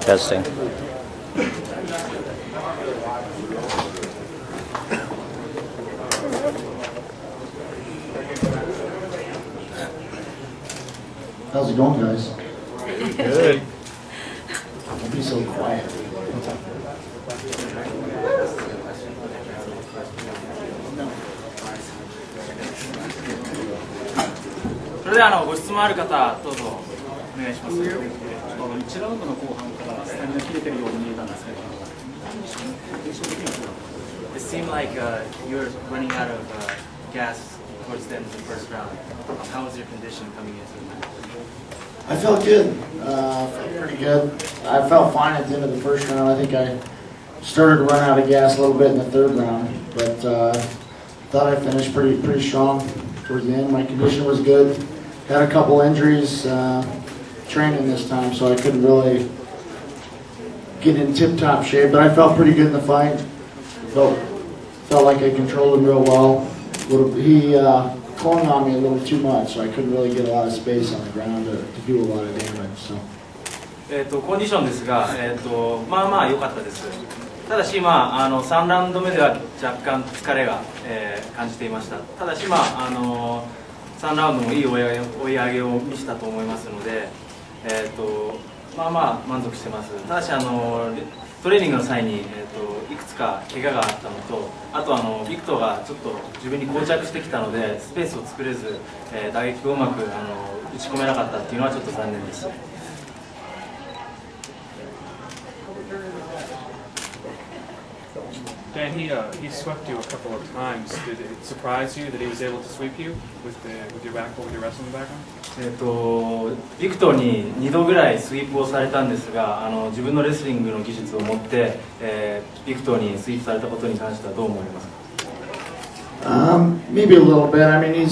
Testing. How's it going, guys? Good. Don't be so quiet. それではご質問ある方、どうぞお願いします。1ラウンドの後半からスタミナ切れてるように見えたんですけど、印象的にはどうだった？ It seemed like you were running out of gas towards the end of the first round. How was your condition coming into the match? I felt good. Felt pretty good. I felt fine at the end of the first round. I think I started to run out of gas a little bit in the third round, but thought I finished pretty strong towards the end. My condition was good. Had a couple injuries training this time, so I couldn't really get in tip-top shape. But I felt pretty good in the fight. Felt like I controlled him real well. He clung on me a little too much, so I couldn't really get a lot of space on the ground to do a lot of damage. So. コンディションですが、まあまあ良かったです。ただし、3ラウンド目では若干疲れが、感じていました。ただし、3ラウンドもいい追い上げを見せたと思いますので、まあまあ満足してます。ただしトレーニングの際に、いくつか怪我があったのと、あとビクトがちょっと自分に膠着してきたのでスペースを作れず、打撃をうまく打ち込めなかったっていうのはちょっと残念です。Dan, he swept you a couple of times. Did it surprise you that he was able to sweep you with your wrestling background? ビクトに2度ぐらいスイープをされたんですが、自分のレスリングの技術を持って、ビクトにスイープされたことに関してはどう思いますか？ Maybe a little bit. I mean,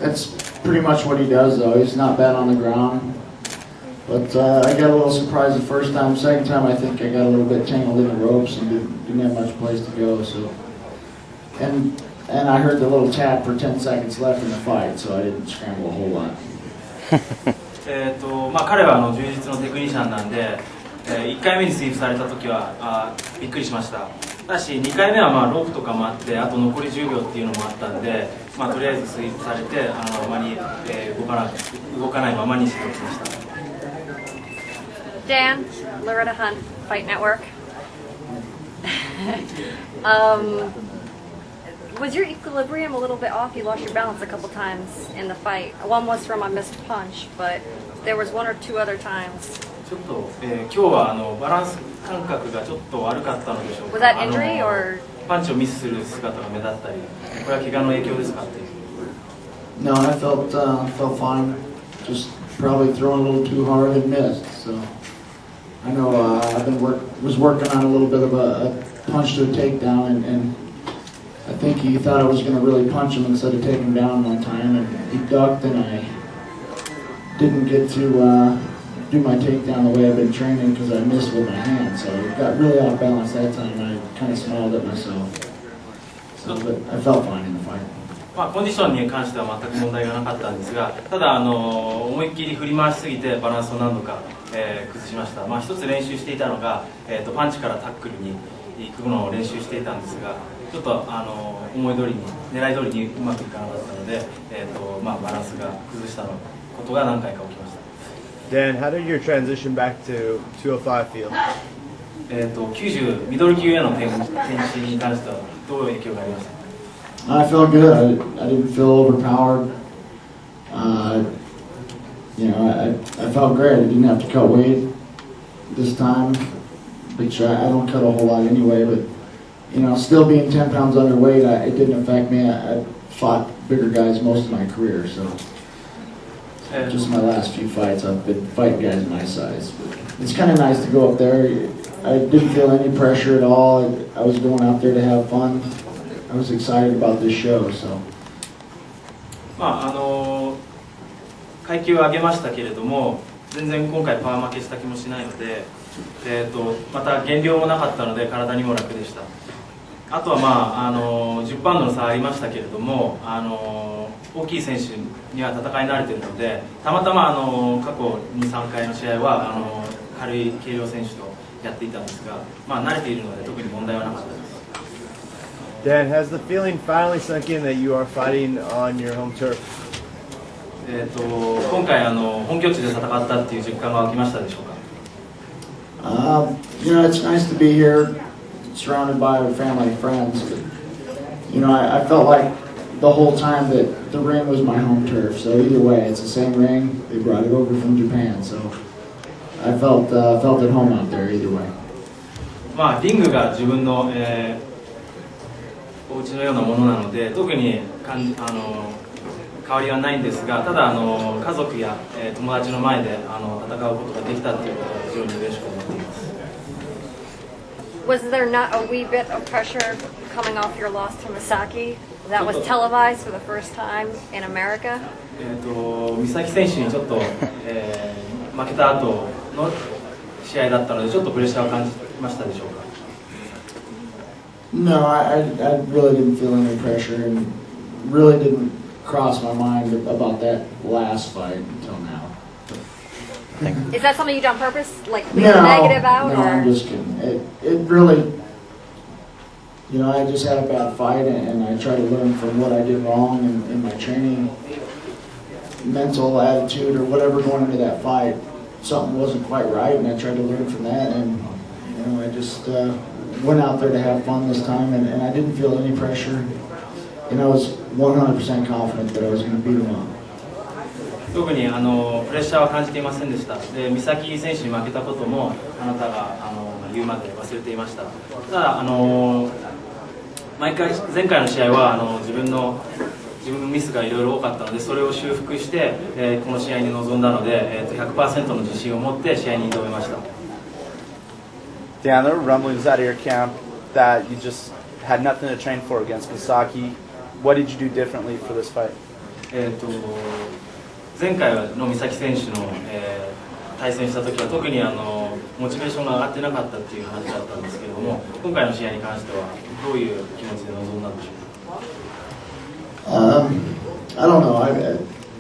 that's pretty much what he does, though. He's not bad on the ground. But I got a little surprised the first time. Second time, I think I got a little bit tangled in the ropes and didn't have much place to go. So, and I heard the little tap for 10 seconds left in the fight, so I didn't scramble a whole lot. 彼は充実のテクニシャンなんで、1回目にスイープされた時はびっくりしました。ただし2回目はロープとかもあって、あと残り10秒っていうのもあったんで、とりあえずスイープされてあまり、動かないままにしておきました。Dan, Loretta Hunt, Fight Network. Was your equilibrium a little bit off? You lost your balance a couple times in the fight. One was from a missed punch, but there was one or two other times. ちょっと、今日はバランス感覚がちょっと悪かったのでしょうか。Was that injury or? パンチをミスする姿が目立ったり、これは怪我の影響ですかっていう。No, I felt fine. Just probably throwing a little too hard and missed. So. I know was working on a little bit of a punch to a takedown, and I think he thought I was going to really punch him instead of take him down one time, and he ducked, and I didn't get to do my takedown the way I've been training because I missed with my hand, so I got really off balance that time, and I kind of smiled at myself. So, but I felt fine in the fight. コンディションに関しては全く問題がなかったんですが、ただ思いっきり振り回しすぎてバランスを何度か、崩しました。一つ練習していたのが、パンチからタックルに行くのを練習していたんですが、ちょっと思い通りに狙い通りにうまくいかなかったので、バランスが崩したことが何回か起きました。Dan, how did your transition back to 205 feel? 90ミドル級への転身に関してはどういう影響がありましたか？ I felt good. I didn't feel overpowered. I felt great. I didn't have to cut weight this time, which I don't cut a whole lot anyway. But still being 10 pounds underweight, it didn't affect me. I fought bigger guys most of my career, so just my last few fights, I've been fighting guys my size. But it's kind of nice to go up there. I didn't feel any pressure at all. I was going out there to have fun. I was excited about this show, so. 階級を上げましたけれども、全然今回パワー負けした気もしないので、また減量もなかったので体にも楽でした。あとは10パウンドの差ありましたけれども、大きい選手には戦い慣れているので、たまたま過去2、3回の試合は軽い軽量選手とやっていたんですが、慣れているので特に問題はなかったです。Dan, has the feeling finally sunk in that you are fighting on your home turf? 今回本拠地で戦ったっていう実感が湧きましたでしょうか。It's nice to be here, surrounded by family and friends. But, I felt like the whole time that the ring was my home turf. So either way, it's the same ring. They brought it over from Japan, so I felt at home out there either way. リングが自分の、お家のようなものなので、特に変わりはないんですが、ただ家族や、友達の前で戦うことができたということは非常に嬉しく思っています。Was there not a wee bit of pressure coming off your loss to Misaki that was televised for the first time in America? 美咲選手にちょっと、負けた後の試合だったので、ちょっとプレッシャーを感じましたでしょうか。No, I really didn't feel any pressure and really didn't cross my mind about that last fight until now. Is that something you done on purpose, like leave negative out? No, I'm just kidding. It really, I just had a bad fight and I tried to learn from what I did wrong in my training, mental attitude or whatever going into that fight. Something wasn't quite right and I tried to learn from that and, I just went out there to have fun this time and I didn't feel any pressure and I was 100% confident that I was going to beat him up. 特にプレッシャーは感じていませんでした。で、美咲選手に負けたこともあなたが言うまで忘れていました。ただ前回の試合は自分のミスがいろいろ多かったので、それを修復して、この試合に臨んだので、100% の自信を持って試合に挑みました。Dan, there were rumblings out of your camp that you just had nothing to train for against Misaki. What did you do differently for this fight? 前回の美咲選手の、対戦した時は特にモチベーションが上がってなかったっていう話だったんですけれども、今回の試合に関してはどういう気持ちで臨んだんでしょうか。I don't know.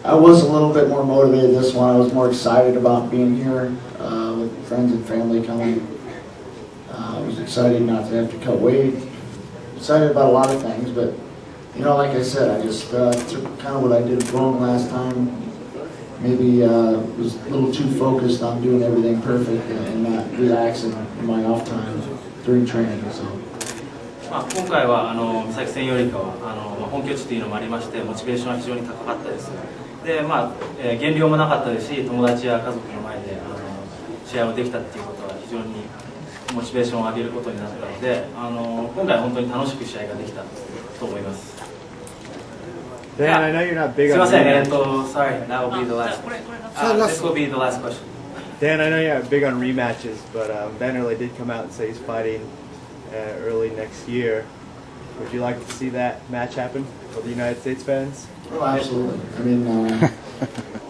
I was a little bit more motivated this one. I was more excited about being here with friends and family coming. I was excited not to have to cut weight. Excited about a lot of things, but like I said, I just took kind of what I did wrong last time. Maybe was a little too focused on doing everything perfect and not relaxing in my off time during training. So. 今回は美咲戦よりかは本拠地というのもありましてモチベーションは非常に高かったです。で減量もなかったですし、友達や家族の前で試合をできたっていうことは非常にモチベーションを上げることになったので、今回は本当に楽しく試合ができたと思います。Dan, I know you're not big on rematches. Sorry, that will be the last. This will be the last question. Dan, I know you're not big on rematches, but Wanderlei did come out and say he's fighting early next year. Would you like to see that match happen for the United States fans? Oh, absolutely. I mean,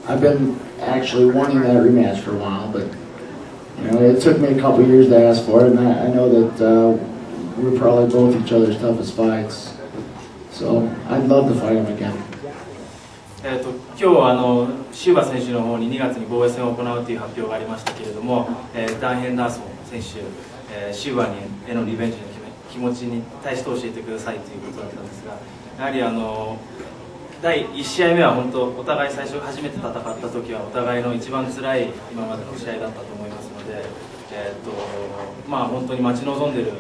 I've been actually wanting that rematch for a while, but it took me a couple years to ask for it, and I know that we're probably both each other's toughest fights. So I'd love to fight him again. 今日シューバ選手の方に2月に防衛戦を行うという発表がありましたけれども、ダン・ヘンダーソン選手、シューバへのリベンジの気持ちに対して教えてくださいということだったんですが、やはり第1試合目は本当お互い最初初めて戦った時はお互いの一番辛い今までの試合だったと思いますので、本当に待ち望んでいる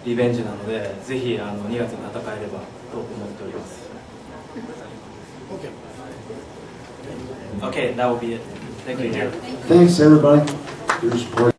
リベンジなので、ぜひ2月に戦えればと思っております。Okay, that will be it. Thank you, Jerry. Thanks, everybody, for your support.